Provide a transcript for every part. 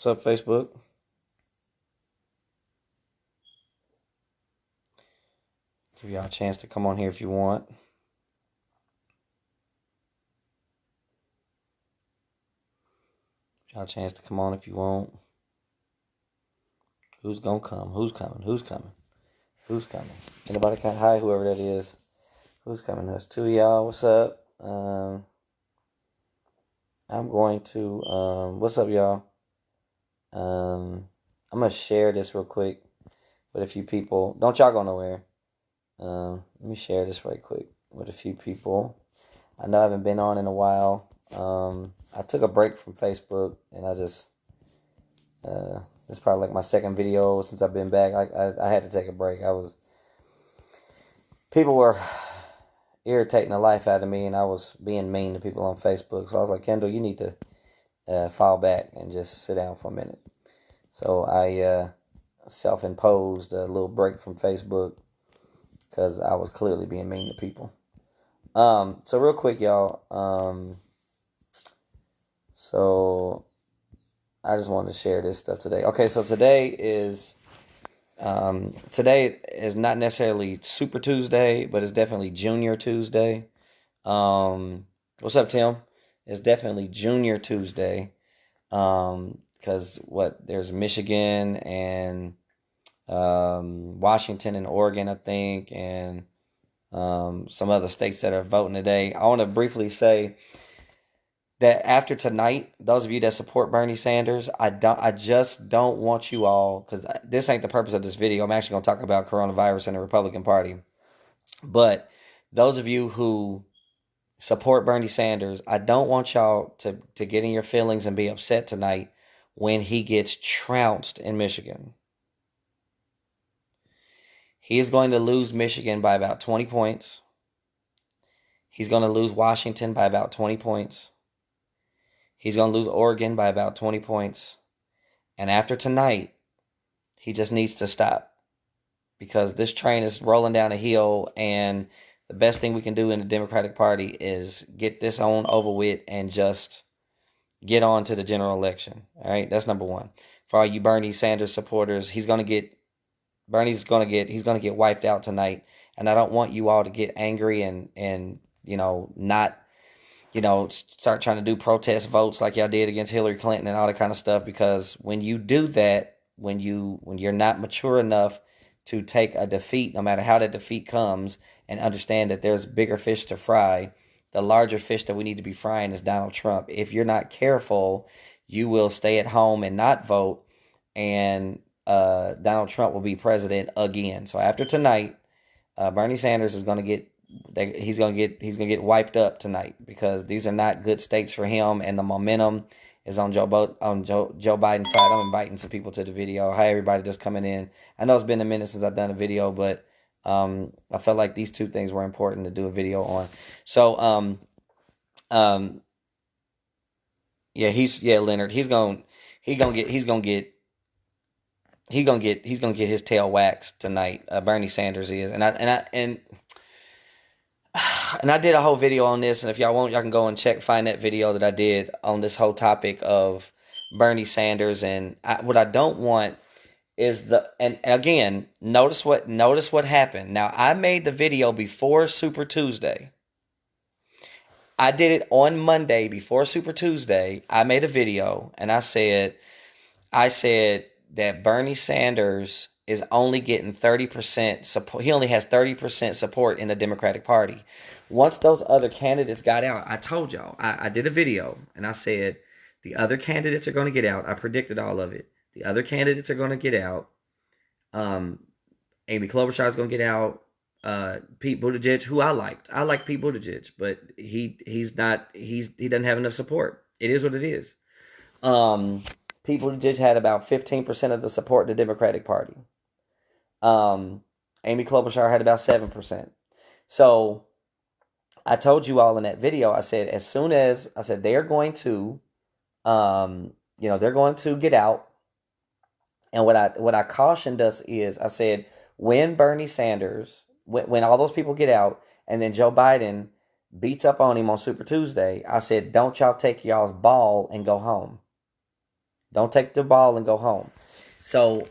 What's up, Facebook? Give y'all a chance to come on here if you want. Y'all a chance to come on if you want. Who's gonna come? Who's coming? Who's coming? Who's coming? Anybody can hi, whoever that is. Who's coming? There's two of y'all. What's up? I'm going to what's up, y'all? I'm gonna share this real quick with a few people. Don't y'all go nowhere. Let me share this right quick with a few people. I know I haven't been on in a while. I took a break from Facebook, and I just it's probably like my second video since I've been back. I had to take a break. People were irritating the life out of me, and I was being mean to people on Facebook. So I was like, Kendall, you need to fall back and just sit down for a minute. So I self-imposed a little break from Facebook because I was clearly being mean to people. So real quick, y'all. So I just wanted to share this stuff today. Okay, so today is not necessarily Super Tuesday, but it's definitely Junior Tuesday. What's up, Tim? It's definitely Junior Tuesday. Because there's Michigan and Washington and Oregon, I think, and some other states that are voting today. I want to briefly say that after tonight, those of you that support Bernie Sanders, I just don't want you all, because this ain't the purpose of this video. I'm actually going to talk about coronavirus and the Republican Party. But those of you who support Bernie Sanders, I don't want y'all to get in your feelings and be upset tonight when he gets trounced in Michigan. He is going to lose Michigan by about 20 points. He's going to lose Washington by about 20 points. He's going to lose Oregon by about 20 points. And after tonight, he just needs to stop. Because this train is rolling down a hill, and the best thing we can do in the Democratic Party is get this on over with and just get on to the general election. All right, that's number one. For all you Bernie Sanders supporters, he's going to get wiped out tonight. And I don't want you all to get angry and not start trying to do protest votes like y'all did against Hillary Clinton and all that kind of stuff. Because when you do that, when you're not mature enough to take a defeat, no matter how that defeat comes, and understand that there's bigger fish to fry, the larger fish that we need to be frying is Donald Trump. If you're not careful, you will stay at home and not vote, and Donald Trump will be president again. So after tonight, Bernie Sanders is going to get he's going to get wiped up tonight, because these are not good states for him, and the momentum is on Joe Biden's side. I'm inviting some people to the video. Hi, everybody just coming in. I know it's been a minute since I've done a video, but I felt like these two things were important to do a video on. So Leonard, he's gonna get his tail waxed tonight. Bernie Sanders is, and I did a whole video on this, and if y'all want, y'all can go and find that video that I did on this whole topic of Bernie Sanders. And what I don't want is and again, notice what happened. Now, I made the video before Super Tuesday. I did it on Monday before Super Tuesday. I made a video, and I said that Bernie Sanders is only getting 30% support. He only has 30% support in the Democratic Party. Once those other candidates got out, I told y'all, I did a video, and I said the other candidates are going to get out. I predicted all of it. The other candidates are going to get out. Amy Klobuchar is going to get out. Pete Buttigieg, who I liked Pete Buttigieg, but he doesn't have enough support. It is what it is. Pete Buttigieg had about 15% of the support in the Democratic Party. Amy Klobuchar had about 7%. So I told you all in that video, I said they're going to, they're going to get out. And what I cautioned us is, I said, when Bernie Sanders, when all those people get out, and then Joe Biden beats up on him on Super Tuesday, I said, don't y'all take y'all's ball and go home. Don't take the ball and go home. So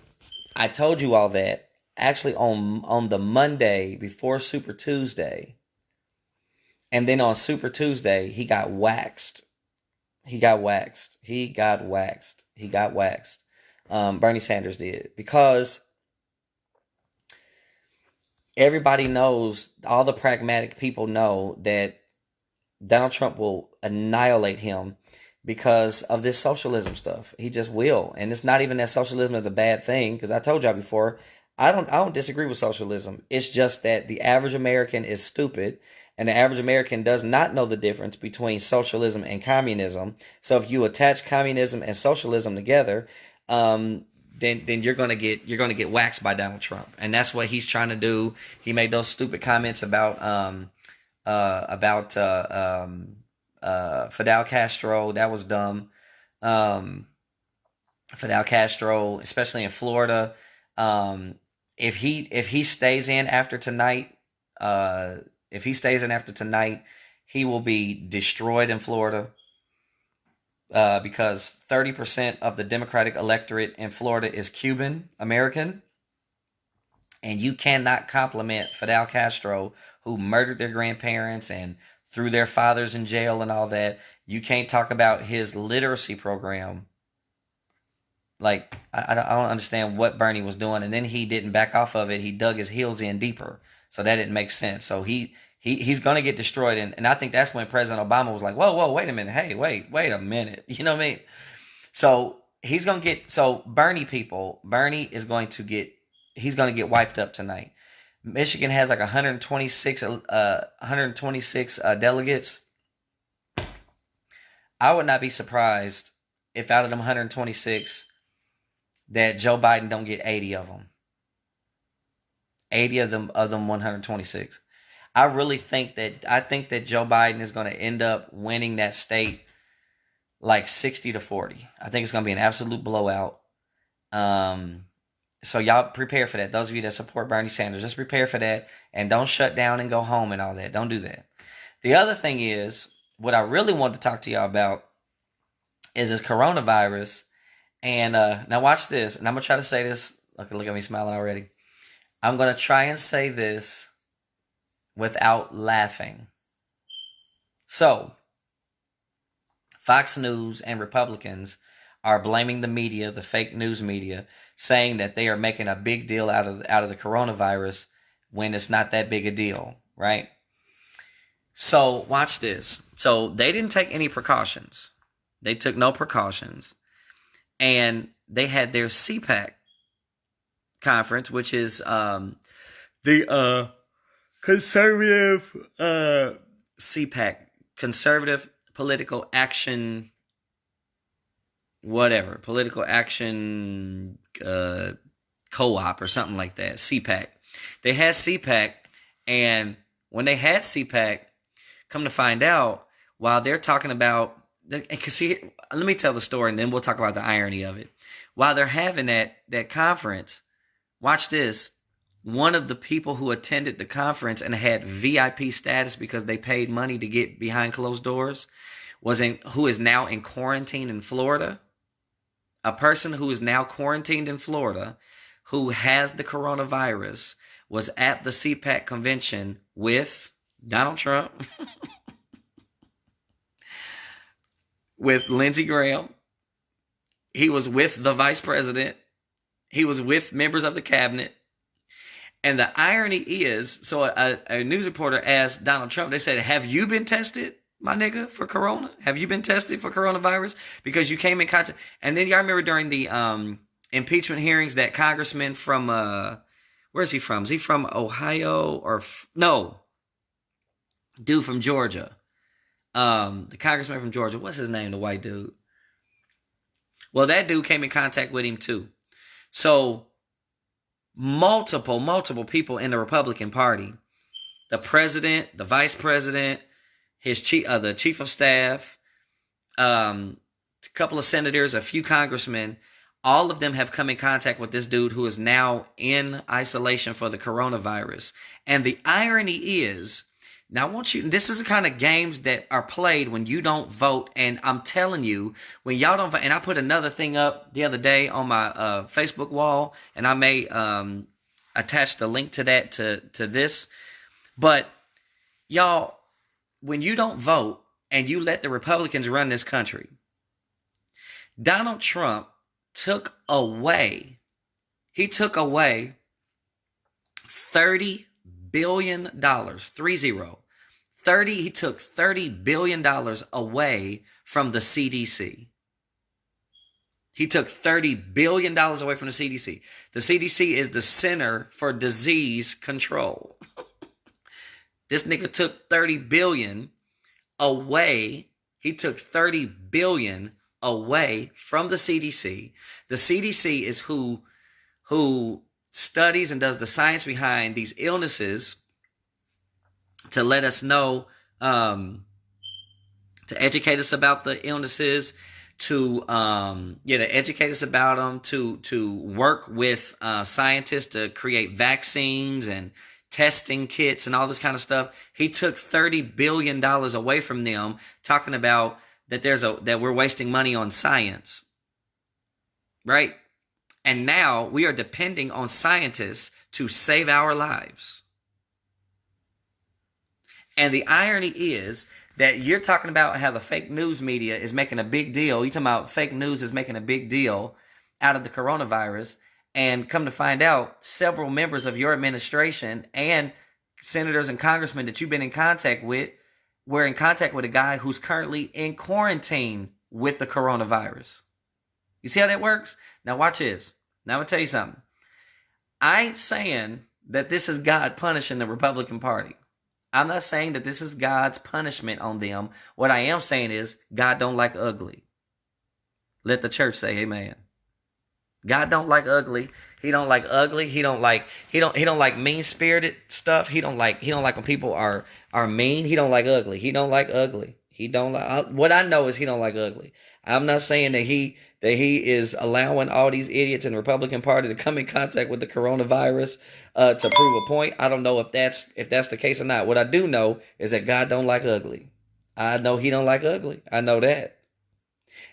I told you all that. Actually, on the Monday before Super Tuesday, and then on Super Tuesday, he got waxed. He got waxed. He got waxed. He got waxed. Bernie Sanders did, because everybody knows, all the pragmatic people know that Donald Trump will annihilate him because of this socialism stuff. He just will. And it's not even that socialism is a bad thing, because I told y'all before, I don't disagree with socialism. It's just that the average American is stupid, and the average American does not know the difference between socialism and communism. So if you attach communism and socialism together, then you're gonna get waxed by Donald Trump, and that's what he's trying to do. He made those stupid comments about Fidel Castro. That was dumb. Fidel Castro, especially in Florida. If he stays in after tonight, he will be destroyed in Florida. Because 30% of the Democratic electorate in Florida is Cuban American. And you cannot compliment Fidel Castro, who murdered their grandparents and threw their fathers in jail and all that. You can't talk about his literacy program. Like, I don't understand what Bernie was doing. And then he didn't back off of it. He dug his heels in deeper. So that didn't make sense. So he's going to get destroyed. And I think that's when President Obama was like, whoa, wait a minute. Hey, wait a minute. You know what I mean? So he's going to get, so Bernie is going to get, he's going to get wiped up tonight. Michigan has like 126 delegates. I would not be surprised if out of them 126 that Joe Biden don't get 80 of them. 80 of them 126. I think that Joe Biden is going to end up winning that state like 60-40. I think it's going to be an absolute blowout. So y'all prepare for that. Those of you that support Bernie Sanders, just prepare for that, and don't shut down and go home and all that. Don't do that. The other thing is, what I really wanted to talk to y'all about is this coronavirus. And now watch this. And I'm going to try to say this. Look at me smiling already. I'm going to try and say this without laughing. So, Fox News and Republicans are blaming the media, the fake news media, saying that they are making a big deal out of the coronavirus when it's not that big a deal, right? So, watch this. So, they didn't take any precautions. They took no precautions. And they had their CPAC conference, which is the conservative CPAC, Conservative Political Action, whatever, Political Action Co-op or something like that, CPAC. They had CPAC, and when they had CPAC, come to find out, while they're talking about, because see, let me tell the story, and then we'll talk about the irony of it. While they're having that conference, watch this. One of the people who attended the conference and had VIP status because they paid money to get behind closed doors who is now in quarantine in Florida. A person who is now quarantined in Florida, who has the coronavirus, was at the CPAC convention with Donald Trump, with Lindsey Graham. He was with the vice president. He was with members of the cabinet. And the irony is, so a news reporter asked Donald Trump, they said, have you been tested, my nigga, for corona? Have you been tested for coronavirus? Because you came in contact. And then y'all remember during the impeachment hearings, that congressman from, where is he from? Is he from Ohio or, no, dude from Georgia. The congressman from Georgia, what's his name, the white dude? Well, that dude came in contact with him too. So multiple people in the Republican Party, the president, the vice president, the chief of staff, a couple of senators, a few congressmen, all of them have come in contact with this dude who is now in isolation for the coronavirus. And the irony is Now, I want you, this is the kind of games that are played when you don't vote. And I'm telling you, when y'all don't vote, and I put another thing up the other day on my Facebook wall, and I may attach the link to that to this. But y'all, when you don't vote and you let the Republicans run this country, Donald Trump took away $30 billion, 30, he took $30 billion away from the CDC. He took $30 billion away from the CDC. The CDC is the Center for Disease Control. This nigga took $30 billion away. He took $30 billion away from the CDC. The CDC is who studies and does the science behind these illnesses to let us know, to educate us about the illnesses, to educate us about them, to work with scientists to create vaccines and testing kits and all this kind of stuff. He took $30 billion away from them, talking about that that we're wasting money on science, right? And now we are depending on scientists to save our lives. And the irony is that you're talking about how the fake news media is making a big deal. You're talking about fake news is making a big deal out of the coronavirus. And come to find out, several members of your administration and senators and congressmen that you've been in contact with were in contact with a guy who's currently in quarantine with the coronavirus. You see how that works? Now watch this. Now I'm going to tell you something. I ain't saying that this is God punishing the Republican Party. I'm not saying that this is God's punishment on them. What I am saying is God don't like ugly. Let the church say amen. God don't like ugly. He don't like ugly. He don't like mean-spirited stuff. He don't like when people are mean. He don't like ugly. He don't like ugly. He don't like, what I know is he don't like ugly. I'm not saying that he is allowing all these idiots in the Republican Party to come in contact with the coronavirus to prove a point. I don't know if that's the case or not. What I do know is that God don't like ugly. I know he don't like ugly. I know that.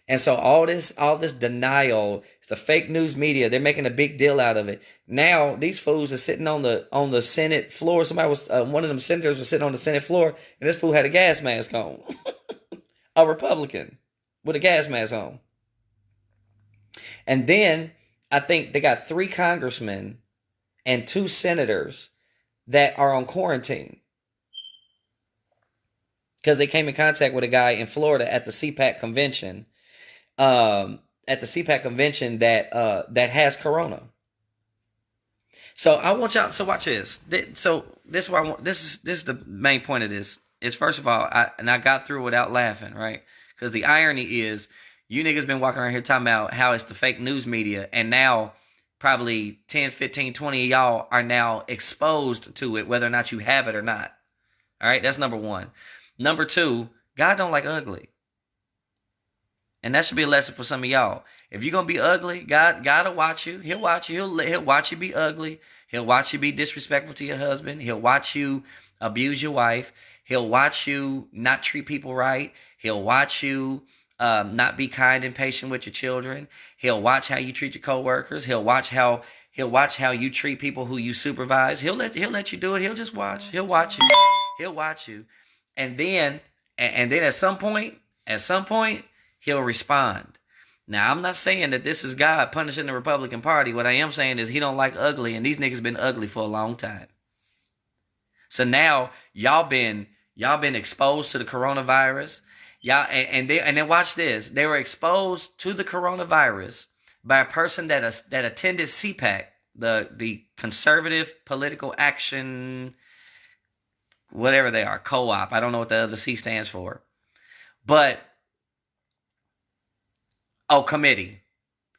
And so all this denial, the fake news media, they're making a big deal out of it. Now these fools are sitting on the Senate floor. Somebody was one of them senators was sitting on the Senate floor, and this fool had a gas mask on. A Republican with a gas mask on. And then I think they got 3 congressmen and 2 senators that are on quarantine because they came in contact with a guy in Florida at the CPAC convention. That has corona. So I want y'all. So watch this. So this is what I want. This is the main point of this. Is first of all, I got through without laughing, right? Because the irony is, you niggas been walking around here talking about how it's the fake news media, and now probably 10, 15, 20 of y'all are now exposed to it, whether or not you have it or not. All right, that's number 1. Number 2, God don't like ugly. And that should be a lesson for some of y'all. If you're going to be ugly, God will watch you. He'll watch you. He'll watch you be ugly. He'll watch you be disrespectful to your husband. He'll watch you abuse your wife. He'll watch you not treat people right. He'll watch you not be kind and patient with your children. He'll watch how you treat your coworkers. He'll watch how you treat people who you supervise. He'll let you do it. He'll just watch. He'll watch you. He'll watch you. And then at some point, he'll respond. Now, I'm not saying that this is God punishing the Republican Party. What I am saying is he don't like ugly, and these niggas been ugly for a long time. So now y'all been exposed to the coronavirus. Y'all and then watch this. They were exposed to the coronavirus by a person that attended CPAC, the Conservative Political Action, whatever they are, co-op. I don't know what the other C stands for. But committee.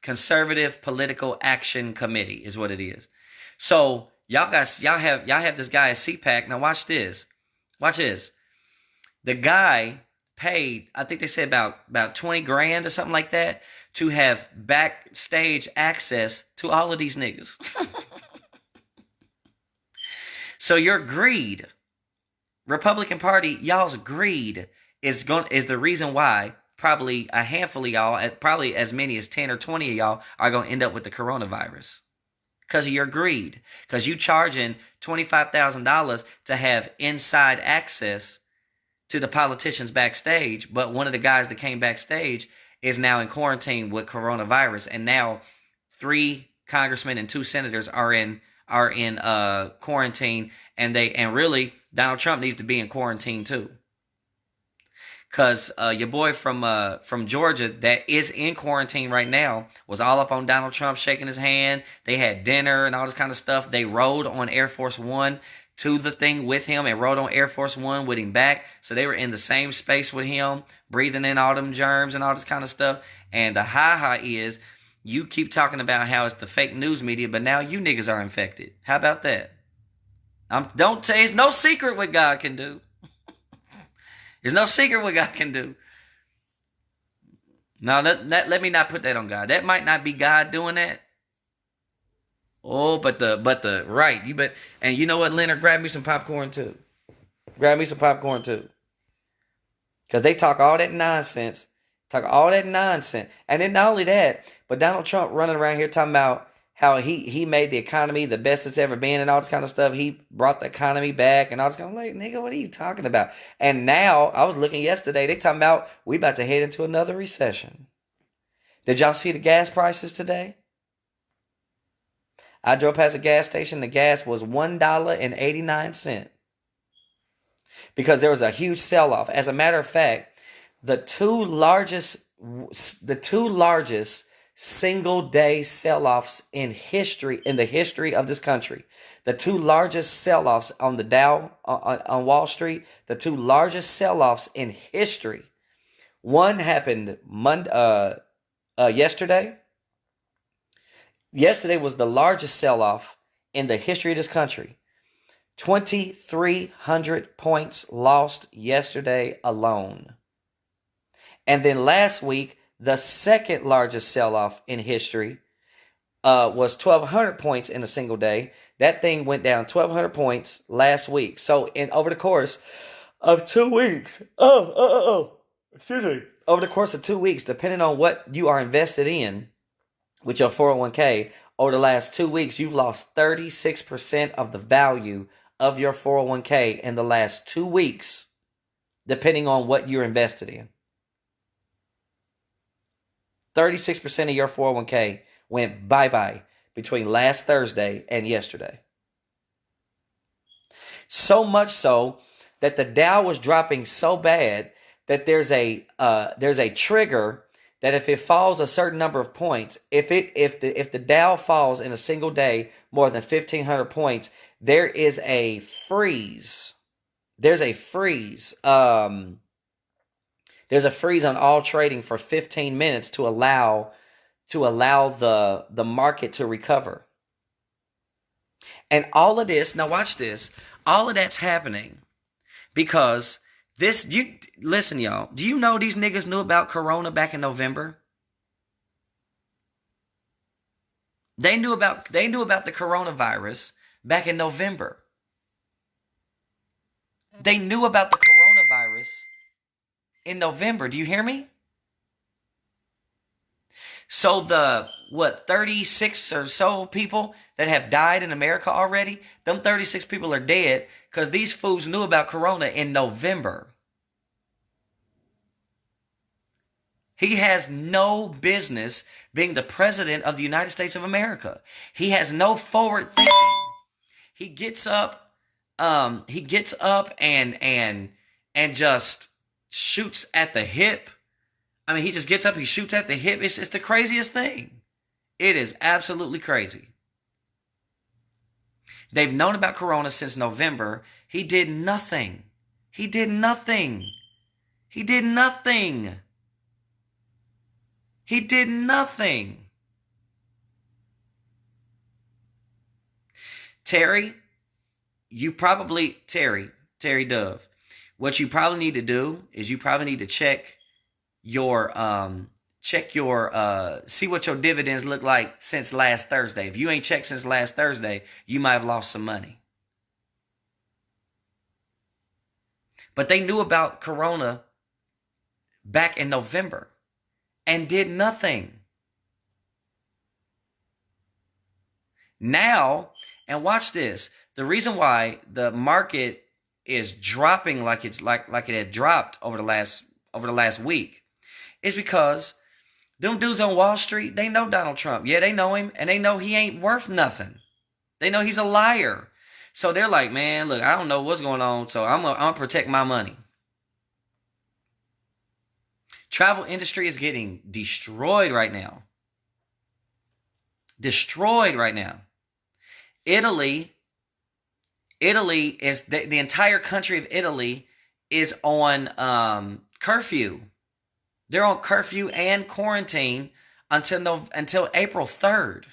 Conservative Political Action Committee is what it is. So y'all have this guy at CPAC. Now watch this. Watch this. The guy paid, I think they said about 20 grand or something like that, to have backstage access to all of these niggas. So your greed, Republican Party, y'all's greed is the reason why probably a handful of y'all, probably as many as 10 or 20 of y'all are going to end up with the coronavirus. Because of your greed. Because you charging $25,000 to have inside access to the politicians backstage, but one of the guys that came backstage is now in quarantine with coronavirus, and now 3 congressmen and 2 senators are in quarantine, and really Donald Trump needs to be in quarantine too. Because your boy from Georgia that is in quarantine right now was all up on Donald Trump, shaking his hand. They had dinner and all this kind of stuff. They rode on Air Force One to the thing with him and rode on Air Force One with him back. So they were in the same space with him, breathing in all them germs and all this kind of stuff. And the ha-ha is, you keep talking about how it's the fake news media, but now you niggas are infected. How about that? Don't say it's no secret what God can do. There's no secret what God can do. Now, let me not put that on God. That might not be God doing that. Oh, but the right. And you know what, Leonard? Grab me some popcorn too. Grab me some popcorn too. Because they talk all that nonsense. And then not only that, but Donald Trump running around here talking about how he made the economy the best it's ever been and all this kind of stuff. He brought the economy back and all this kind of, like, nigga, what are you talking about? And now, I was looking yesterday, they talking about we about to head into another recession. Did y'all see the gas prices today? I drove past a gas station, the gas was $1.89. Because there was a huge sell-off. As a matter of fact, the two largest single-day sell-offs in the history of this country. The 2 largest sell-offs on the Dow, on Wall Street, the 2 largest sell-offs in history. One happened yesterday. Yesterday was the largest sell-off in the history of this country. 2,300 points lost yesterday alone. And then last week, the second largest sell-off in history was 1,200 points in a single day. That thing went down 1,200 points last week. So over the course of 2 weeks, excuse me. Over the course of 2 weeks, depending on what you are invested in with your 401k, over the last 2 weeks, you've lost 36% of the value of your 401k in the last 2 weeks, depending on what you're invested in. 36% of your 401k went bye-bye between last Thursday and yesterday. So much so that the Dow was dropping so bad that there's a trigger that if it falls a certain number of points, if the Dow falls in a single day more than 1,500 points, there is a freeze. There's a freeze. There's a freeze on all trading for 15 minutes to allow the market to recover. And all of this, now watch this, all of that's happening because listen, y'all, do you know these niggas knew about Corona back in November? They knew about the coronavirus back in November. They knew about the coronavirus in November. Do you hear me? So 36 or so people that have died in America already, them 36 people are dead because these fools knew about Corona in November. He has no business being the president of the United States of America. He has no forward thinking. He gets up and just shoots at the hip. I mean, he just gets up, he shoots at the hip. It's the craziest thing. It is absolutely crazy. They've known about Corona since November. He did nothing. He did nothing. He did nothing. He did nothing. Terry Dove, what you probably need to do is you probably need to check your see what your dividends look like since last Thursday. If you ain't checked since last Thursday, you might have lost some money. But they knew about Corona back in November and did nothing. Now, and watch this, the reason why the market is dropping like it had dropped over the last week is because them dudes on Wall Street, they know Donald Trump. Yeah, they know him, and they know he ain't worth nothing. They know he's a liar. So they're like, man, look, I don't know what's going on, so I'm gonna protect my money. Travel industry is getting destroyed right now. Destroyed right now. Italy is the entire country of Italy is on curfew. They're on curfew and quarantine until April 3rd.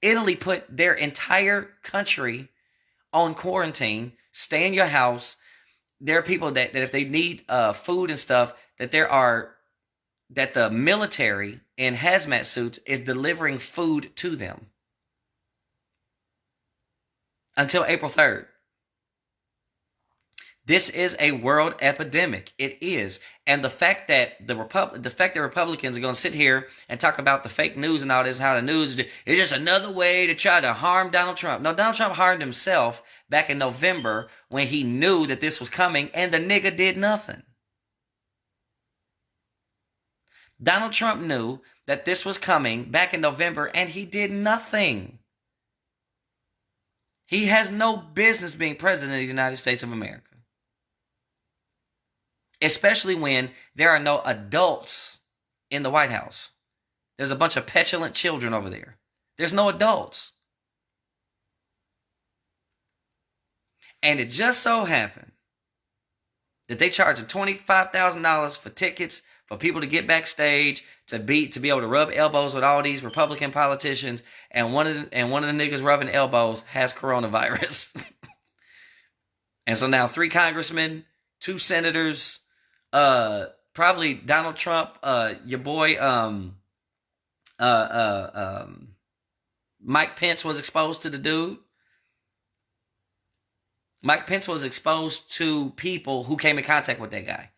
Italy put their entire country on quarantine. Stay in your house. There are people that if they need food and stuff, that the military in hazmat suits is delivering food to them until April 3rd. This is a world epidemic. It is. And the fact that Republicans are going to sit here and talk about the fake news and all this, how the news is just another way to try to harm Donald Trump. No, Donald Trump harmed himself back in November when he knew that this was coming, and the nigga did nothing. Donald Trump knew that this was coming back in November, and he did nothing. He has no business being president of the United States of America. Especially when there are no adults in the White House. There's a bunch of petulant children over there. There's no adults. And it just so happened that they charged $25,000 for tickets for people to get backstage to be able to rub elbows with all these Republican politicians, and one of the niggas rubbing elbows has coronavirus. And so now 3 congressmen, 2 senators, probably Donald Trump, your boy, Mike Pence was exposed to the dude. Mike Pence was exposed to people who came in contact with that guy.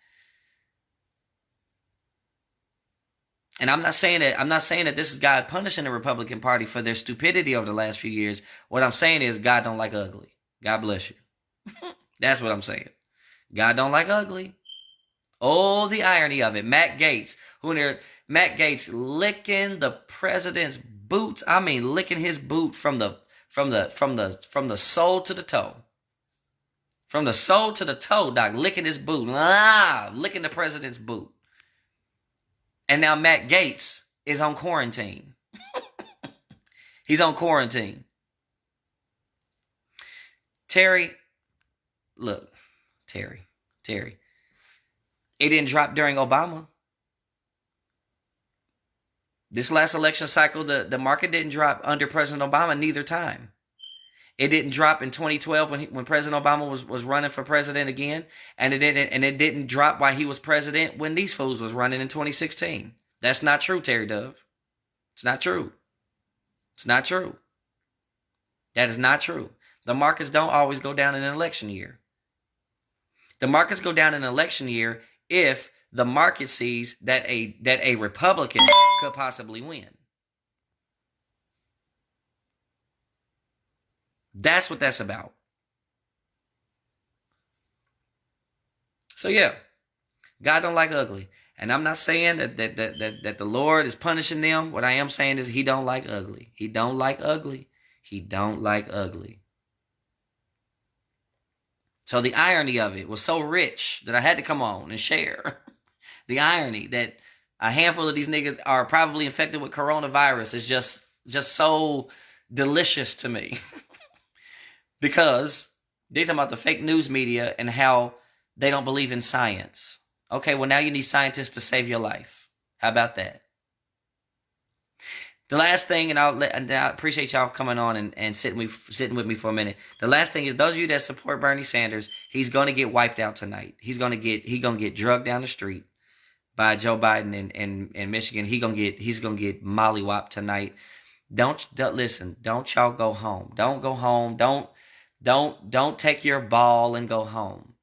And I'm not saying that this is God punishing the Republican Party for their stupidity over the last few years. What I'm saying is God don't like ugly. God bless you. That's what I'm saying. God don't like ugly. Oh, the irony of it. Matt Gaetz licking the president's boots. I mean, licking his boot from the sole to the toe. From the sole to the toe, Doc, licking his boot. Licking the president's boot. And now Matt Gaetz is on quarantine. He's on quarantine. Terry. It didn't drop during Obama. This last election cycle, the market didn't drop under President Obama neither time. It didn't drop in 2012 when President Obama was running for president again, and it didn't drop while he was president when these fools was running in 2016. That's not true, Terry Dove. It's not true. It's not true. That is not true. The markets don't always go down in an election year. The markets go down in an election year if the market sees that a Republican could possibly win. That's what that's about. So yeah, God don't like ugly. And I'm not saying that the Lord is punishing them. What I am saying is he don't like ugly. He don't like ugly. He don't like ugly. So the irony of it was so rich that I had to come on and share. The irony that a handful of these niggas are probably infected with coronavirus is just so delicious to me. Because they're talking about the fake news media and how they don't believe in science. Okay, well now you need scientists to save your life. How about that? The last thing, and I appreciate y'all coming on and sitting with me for a minute. The last thing is, those of you that support Bernie Sanders, he's going to get wiped out tonight. He's going to get drugged down the street by Joe Biden in Michigan. He's gonna get mollywopped tonight. Don't listen. Don't y'all go home. Don't go home. Don't take your ball and go home.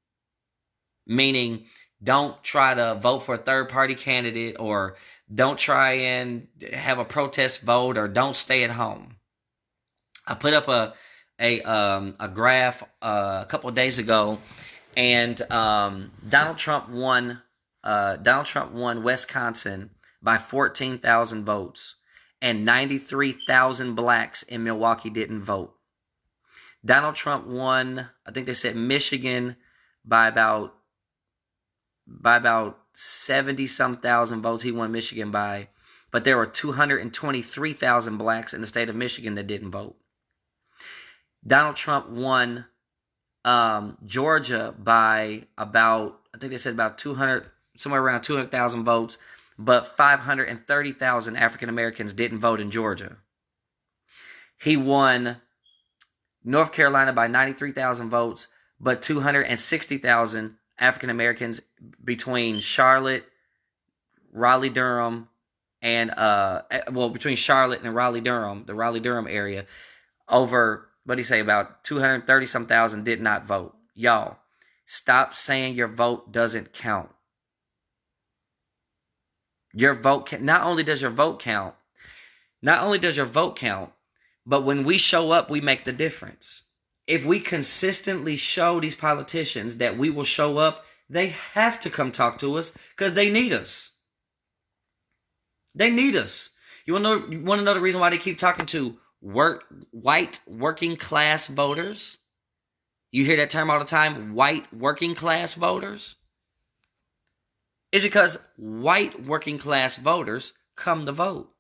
meaning don't try to vote for a third-party candidate, or don't try and have a protest vote, or don't stay at home. I put up a graph a couple of days ago, and Donald Trump won. Donald Trump won Wisconsin by 14,000 votes, and 93,000 blacks in Milwaukee didn't vote. Donald Trump won, I think they said Michigan by about 70-some thousand votes. He won Michigan by, but there were 223,000 blacks in the state of Michigan that didn't vote. Donald Trump won Georgia by about, I think they said about 200, somewhere around 200,000 votes, but 530,000 African Americans didn't vote in Georgia. He won North Carolina by 93,000 votes, but 260,000 African Americans between Charlotte, Raleigh-Durham, and between Charlotte and Raleigh-Durham, the Raleigh-Durham area, over, what do you say, about 230-some thousand did not vote. Y'all, stop saying your vote doesn't count. Your vote not only does your vote count, but when we show up, we make the difference. If we consistently show these politicians that we will show up, they have to come talk to us because they need us. They need us. You want to know the reason why they keep talking to white working class voters? You hear that term all the time, white working class voters? It's because white working class voters come to vote.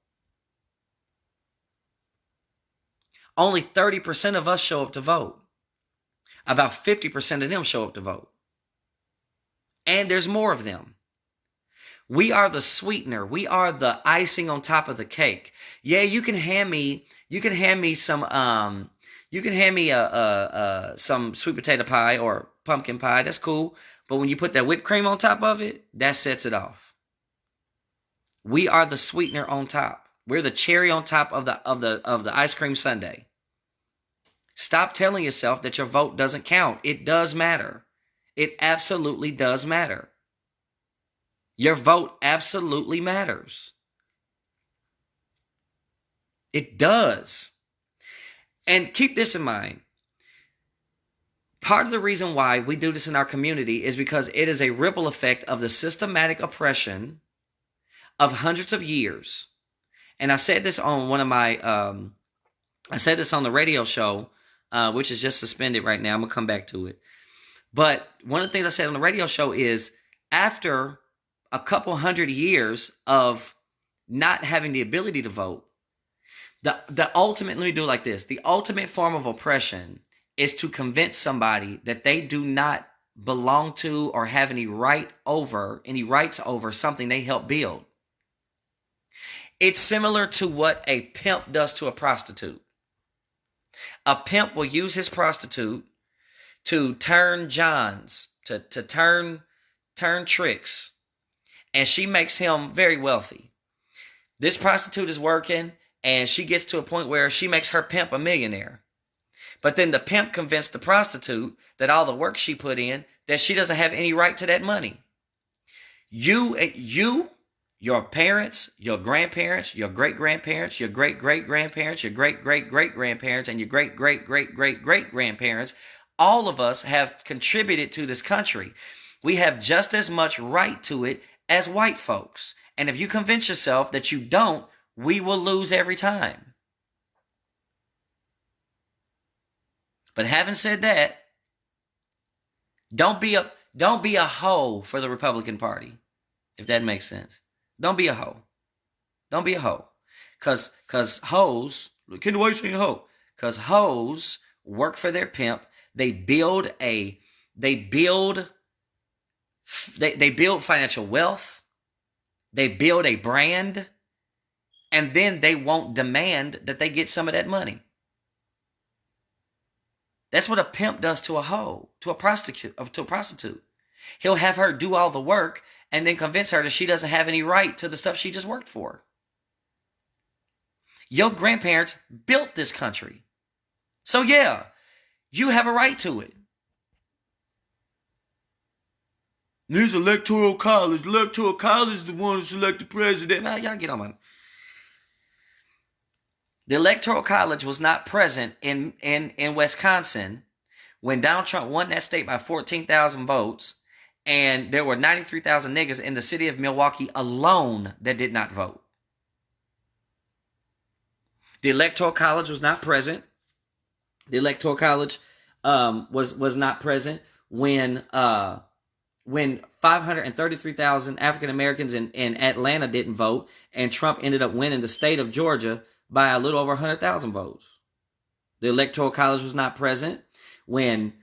Only 30% of us show up to vote. About 50% of them show up to vote. And there's more of them. We are the sweetener. We are the icing on top of the cake. Yeah, you can hand me some some sweet potato pie or pumpkin pie. That's cool. But when you put that whipped cream on top of it, that sets it off. We are the sweetener on top. We're the cherry on top of the ice cream sundae. Stop telling yourself that your vote doesn't count. It does matter. It absolutely does matter. Your vote absolutely matters. It does. And keep this in mind. Part of the reason why we do this in our community is because it is a ripple effect of the systematic oppression of hundreds of years. And I said this on one of my, I said this on the radio show, which is just suspended right now. I'm going to come back to it. But one of the things I said on the radio show is after a couple hundred years of not having the ability to vote, the ultimate, let me do it like this. The ultimate form of oppression is to convince somebody that they do not belong to or have any rights over something they helped build. It's similar to what a pimp does to a prostitute. A pimp will use his prostitute to turn Johns, to turn tricks, and she makes him very wealthy. This prostitute is working, and she gets to a point where she makes her pimp a millionaire. But then the pimp convinced the prostitute that all the work she put in, that she doesn't have any right to that money. You, your parents, your grandparents, your great-grandparents, your great-great-grandparents, your great-great-great-grandparents, and your great-great-great-great-great-grandparents, all of us have contributed to this country. We have just as much right to it as white folks. And if you convince yourself that you don't, we will lose every time. But having said that, don't be a hoe for the Republican Party, if that makes sense. Don't be a hoe. Don't be a hoe. Cause hoes, Kendall, why are you saying hoe? Cause hoes work for their pimp. They build financial wealth. They build a brand, and then they won't demand that they get some of that money. That's what a pimp does to a hoe, to a prostitute. He'll have her do all the work and then convince her that she doesn't have any right to the stuff she just worked for. Your grandparents built this country. So yeah, you have a right to it. This electoral college. Electoral college is the one who select the president. Man, y'all get on my... The electoral college was not present in Wisconsin when Donald Trump won that state by 14,000 votes, and there were 93,000 niggas in the city of Milwaukee alone that did not vote. The electoral college was not present. The electoral college was not present when 533,000 African Americans in Atlanta didn't vote, and Trump ended up winning the state of Georgia by a little over 100,000 votes. The electoral college was not present when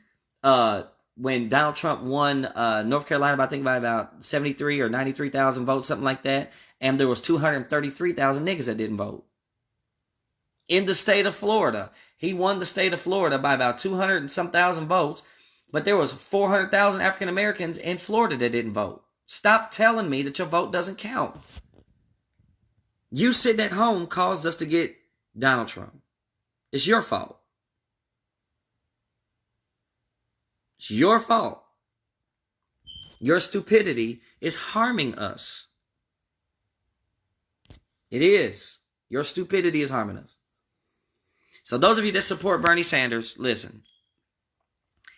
Donald Trump won North Carolina, I think by about 73 or 93,000 votes, something like that, and there was 233,000 niggas that didn't vote. In the state of Florida, he won the state of Florida by about 200 and some thousand votes, but there was 400,000 African Americans in Florida that didn't vote. Stop telling me that your vote doesn't count. You sitting at home caused us to get Donald Trump. It's your fault. It's your fault. Your stupidity is harming us. It is. Your stupidity is harming us. So those of you that support Bernie Sanders, listen.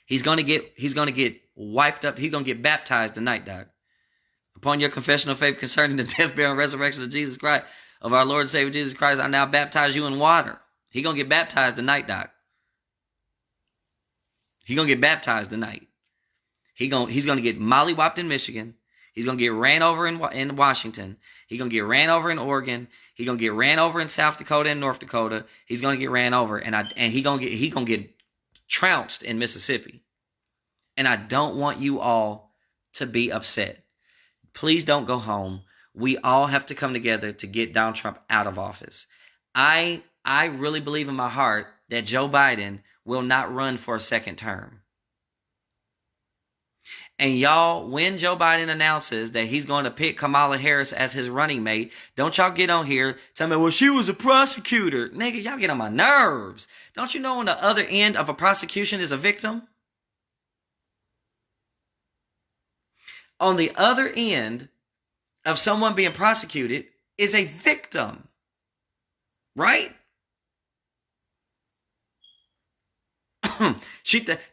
He's gonna get wiped up. He's gonna get baptized tonight, Doc. Upon your confession of faith concerning the death, burial, and resurrection of Jesus Christ, of our Lord and Savior Jesus Christ, I now baptize you in water. He's gonna get baptized tonight, Doc. He's gonna get baptized tonight. He's gonna get mollywopped in Michigan. He's gonna get ran over in Washington. He's gonna get ran over in Oregon. He's gonna get ran over in South Dakota and North Dakota. He's gonna get ran over, and he's gonna get trounced in Mississippi. And I don't want you all to be upset. Please don't go home. We all have to come together to get Donald Trump out of office. I really believe in my heart that Joe Biden will not run for a second term. And y'all, when Joe Biden announces that he's going to pick Kamala Harris as his running mate, don't y'all get on here telling me, well, she was a prosecutor. Nigga, y'all get on my nerves. Don't you know on the other end of a prosecution is a victim? On the other end of someone being prosecuted is a victim. Right?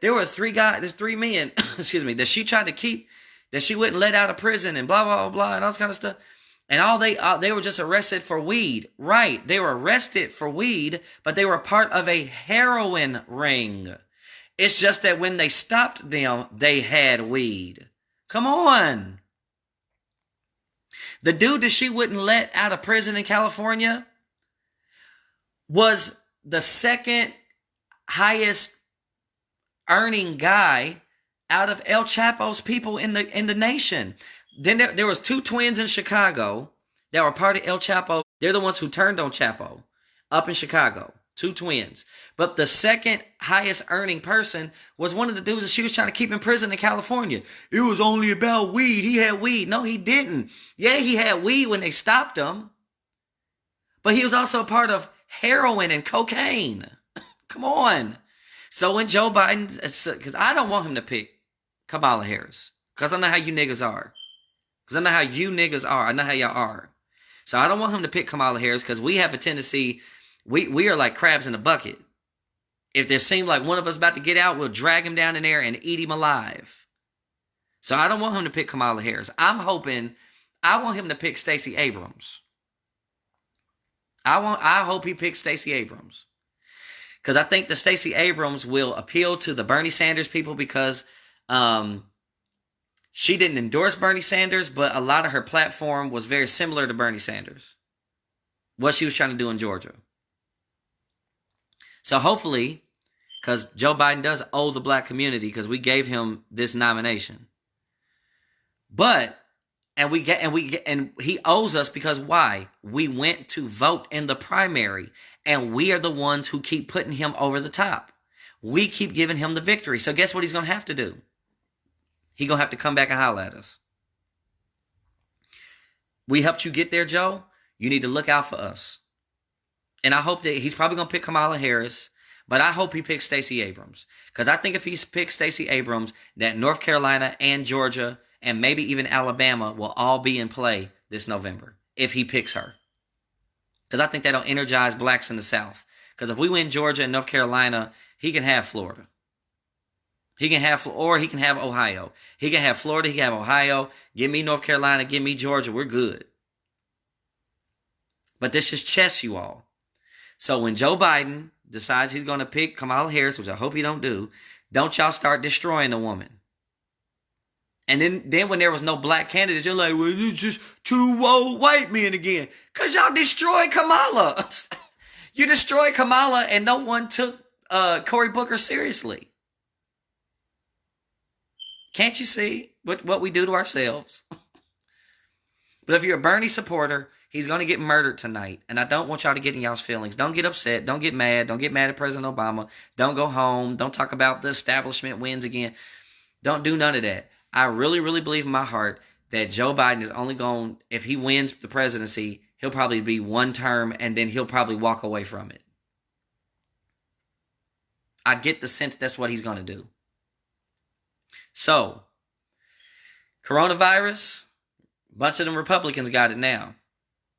There were three men, excuse me, that she tried to keep, that she wouldn't let out of prison and blah, blah, blah, blah, and all this kind of stuff. And they were just arrested for weed. Right. They were arrested for weed, but they were part of a heroin ring. It's just that when they stopped them, they had weed. Come on. The dude that she wouldn't let out of prison in California was the second highest earning guy out of El Chapo's people in the nation. Then there was two twins in Chicago that were part of El Chapo. They're the ones who turned on Chapo up in Chicago. Two twins. But the second highest earning person was one of the dudes that she was trying to keep in prison in California. It was only about weed. He had weed. No, he didn't. Yeah, he had weed when they stopped him. But he was also a part of heroin and cocaine. Come on. So when Joe Biden, because I don't want him to pick Kamala Harris. Because I know how you niggas are. Because I know how you niggas are. I know how y'all are. So I don't want him to pick Kamala Harris because we have a tendency, we are like crabs in a bucket. If there seems like one of us about to get out, we'll drag him down in there and eat him alive. So I don't want him to pick Kamala Harris. I want him to pick Stacey Abrams. I hope he picks Stacey Abrams. Because I think the Stacey Abrams will appeal to the Bernie Sanders people because she didn't endorse Bernie Sanders, but a lot of her platform was very similar to Bernie Sanders. What she was trying to do in Georgia. So hopefully, because Joe Biden does owe the black community because we gave him this nomination. And he owes us because why? We went to vote in the primary and we are the ones who keep putting him over the top. We keep giving him the victory. So guess what he's going to have to do? He's going to have to come back and holler at us. We helped you get there, Joe. You need to look out for us. And I hope that he's probably going to pick Kamala Harris, but I hope he picks Stacey Abrams. Because I think if he picks Stacey Abrams, that North Carolina and Georgia and maybe even Alabama will all be in play this November if he picks her. Because I think that'll energize blacks in the South. Because if we win Georgia and North Carolina, he can have Florida. He can have Ohio. He can have Florida. He can have Ohio. Give me North Carolina. Give me Georgia. We're good. But this is chess, you all. So when Joe Biden decides he's going to pick Kamala Harris, which I hope he don't do, don't y'all start destroying the woman. And then when there was no black candidates, you're like, well, it's just two old white men again. Because y'all destroyed Kamala. You destroyed Kamala and no one took Cory Booker seriously. Can't you see what we do to ourselves? But if you're a Bernie supporter, he's going to get murdered tonight. And I don't want y'all to get in y'all's feelings. Don't get upset. Don't get mad. Don't get mad at President Obama. Don't go home. Don't talk about the establishment wins again. Don't do none of that. I really, really believe in my heart that Joe Biden is only going, if he wins the presidency, he'll probably be one term and then he'll probably walk away from it. I get the sense that's what he's going to do. So, coronavirus, a bunch of them Republicans got it now.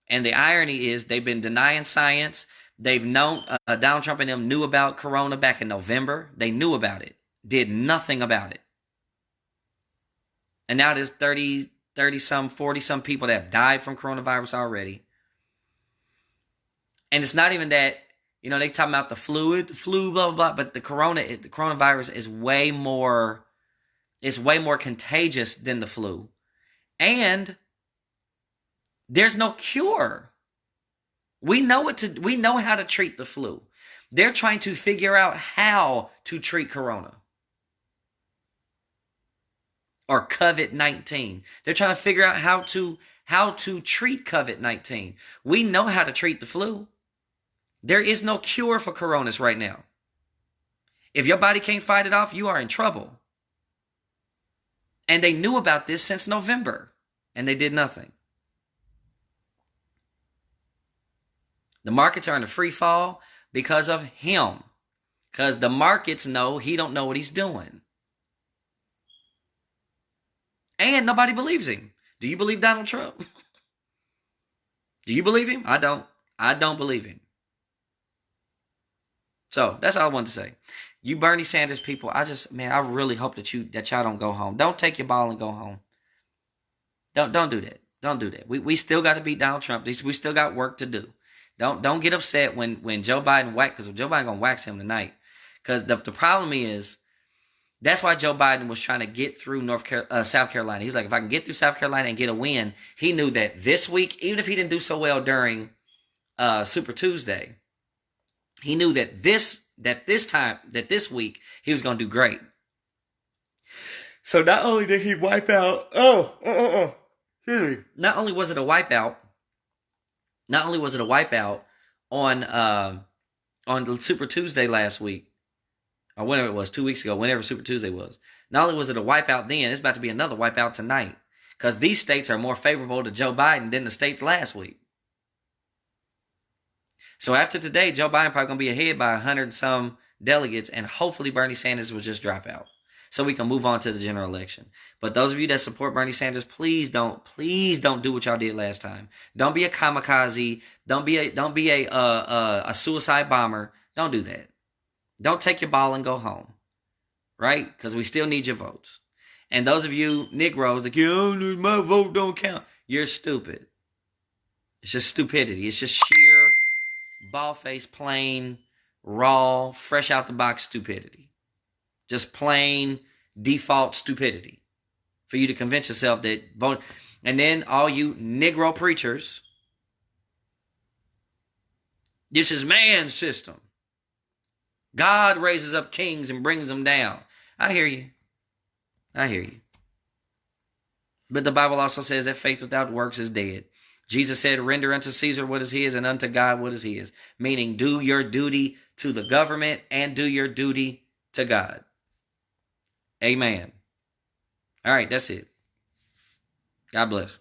And the irony is they've been denying science. They've known, Donald Trump and them knew about corona back in November. They knew about it, did nothing about it. And now there's 30-some, 40-some people that have died from coronavirus already. And it's not even that, they talking about the flu, blah, blah, blah. But the coronavirus is way more contagious than the flu. And there's no cure. We know how to treat the flu. They're trying to figure out how to treat corona. Or COVID-19. They're trying to figure out how to treat COVID-19. We know how to treat the flu. There is no cure for coronas right now. If your body can't fight it off, you are in trouble. And they knew about this since November, and they did nothing. The markets are in a free fall because of him. Because the markets know he don't know what he's doing. And nobody believes him. Do you believe Donald Trump? Do you believe him? I don't. I don't believe him. So that's all I wanted to say. You Bernie Sanders people, I really hope that y'all don't go home. Don't take your ball and go home. Don't do that. Don't do that. We still got to beat Donald Trump. We still got work to do. Don't get upset when Joe Biden because Joe Biden gonna wax him tonight. Because the problem is, that's why Joe Biden was trying to get through South Carolina. He's like, if I can get through South Carolina and get a win, he knew that this week, even if he didn't do so well during Super Tuesday, he knew that this week, he was going to do great. So not only did he wipe out, not only was it a wipeout on Super Tuesday last week, or whenever it was, 2 weeks ago, whenever Super Tuesday was. Not only was it a wipeout then, it's about to be another wipeout tonight. Because these states are more favorable to Joe Biden than the states last week. So after today, Joe Biden probably going to be ahead by 100-some delegates, and hopefully Bernie Sanders will just drop out. So we can move on to the general election. But those of you that support Bernie Sanders, please don't do what y'all did last time. Don't be a kamikaze. Don't be a suicide bomber. Don't do that. Don't take your ball and go home, right? Because we still need your votes. And those of you Negroes, like, my vote don't count. You're stupid. It's just stupidity. It's just sheer ball-faced, plain, raw, fresh out the box stupidity. Just plain default stupidity for you to convince yourself that vote. And then all you Negro preachers, this is man's system. God raises up kings and brings them down. I hear you. But the Bible also says that faith without works is dead. Jesus said, render unto Caesar what is his and unto God what is his. Meaning do your duty to the government and do your duty to God. Amen. All right, that's it. God bless.